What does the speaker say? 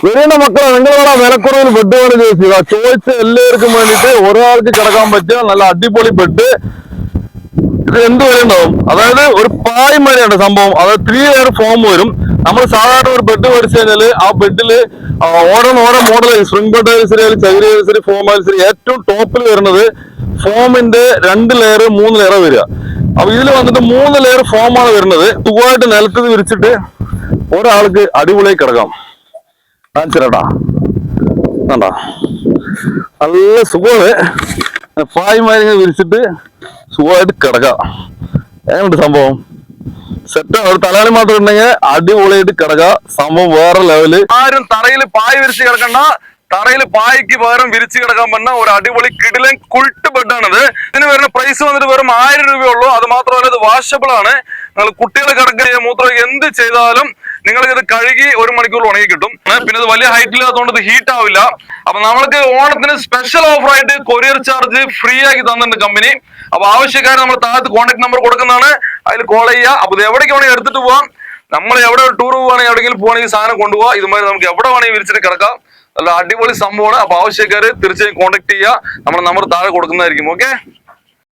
വരേണ്ട മക്കളെ നിങ്ങളോട് വിലക്കുറവിൽ ബെഡുകൾ ചോദിച്ച എല്ലാവർക്കും വേണ്ടിയിട്ട് ഒരാൾക്ക് കിടക്കാൻ പറ്റിയ നല്ല അടിപൊളി ബെഡ്. ഇത് എന്ത് വരെയുണ്ടാവും, അതായത് ഒരു പായ്മരയാണ് സംഭവം. അതായത് 3 ലെയർ ഫോം വരും. നമ്മൾ സാധാരണ ഒരു ബെഡ് മേടിച്ചു കഴിഞ്ഞാല് ആ ബെഡില് ഓരോ മോഡൽ സ്പ്രിംഗ് ബെഡ് ആയാലും ശരി, ചകിരി ആയാലും ശരി, ഫോം ആയാലും ശരി, ഏറ്റവും ടോപ്പിൽ വരുന്നത് ഫോമിന്റെ 2 ലെയർ 3 ലെയർ വരിക. അപ്പൊ ഇതിൽ വന്നിട്ട് 3 ലെയർ ഫോമാണ് വരുന്നത്. സുഖമായിട്ട് നിലത്ത് വിരിച്ചിട്ട് ഒരാൾക്ക് അടിപൊളിയായി കിടക്കാം. കാണിച്ചിരട്ടാ, കണ്ടാ നല്ല സുഖമാണ്. പായ്മാരിങ്ങനെ വിരിച്ചിട്ട് സുഖമായിട്ട് കിടക്കാം. എങ്ങനെയുണ്ട് സംഭവം? സെറ്റാണ്. ഒരു തലാണി മാത്രം ഉണ്ടെങ്കിൽ അടിപൊളിയായിട്ട് കിടക്കാം. സംഭവം വേറെ ലെവല്. ആരും തറയിൽ പായ വിരിച്ച് കിടക്കണ്ട, തറയിൽ പായ്ക്ക് പകരം വിരിച്ച് കിടക്കാൻ പറ്റുന്ന ഒരു അടിപൊളി കിടിലൻ കുൾട്ട് ബെഡാണിത്. ഇതിന് വരുന്ന പ്രൈസ് വന്നിട്ട് വെറും 1000 രൂപയുള്ളൂ. അത് മാത്രമല്ല ഇത് വാഷബിൾ ആണ്. നിങ്ങൾ കുട്ടികൾ കിടക്കുക മൂത്രം എന്ത് ചെയ്താലും നിങ്ങൾക്ക് ഇത് കഴുകി 1 മണിക്കൂർ ഉണങ്ങി കിട്ടും. പിന്നെ ഇത് വലിയ ഹൈറ്റില്ലാത്തതുകൊണ്ട് ഇത് ഹീറ്റ് ആവില്ല. അപ്പൊ നമ്മൾക്ക് ഓണത്തിന് സ്പെഷ്യൽ ഓഫർ ആയിട്ട് കൊറിയർ ചാർജ് ഫ്രീ ആക്കി തന്നിട്ടുണ്ട് കമ്പനി. അപ്പൊ ആവശ്യക്കാർ നമ്മൾ താഴത്ത് കോൺടാക്ട് നമ്പർ കൊടുക്കുന്നതാണ്, അതിൽ കോൾ ചെയ്യുക. അപ്പൊ ഇത് എവിടേക്ക് വേണമെങ്കിൽ എടുത്തിട്ട് പോവാം. നമ്മൾ എവിടെ ടൂർ പോവാണെങ്കിൽ എവിടെയെങ്കിലും പോകണമെങ്കിൽ സാധനം കൊണ്ടുപോകാം. ഇതുമാതിരി നമുക്ക് എവിടെ വേണമെങ്കിൽ വിരിച്ചിട്ട് കിടക്കാം. നല്ല അടിപൊളി സംഭവമാണ്. അപ്പൊ ആവശ്യക്കാർ തീർച്ചയായും കോൺടാക്ട് ചെയ്യുക. നമ്മുടെ നമ്പർ താഴെ കൊടുക്കുന്നതായിരിക്കും. ഓക്കെ.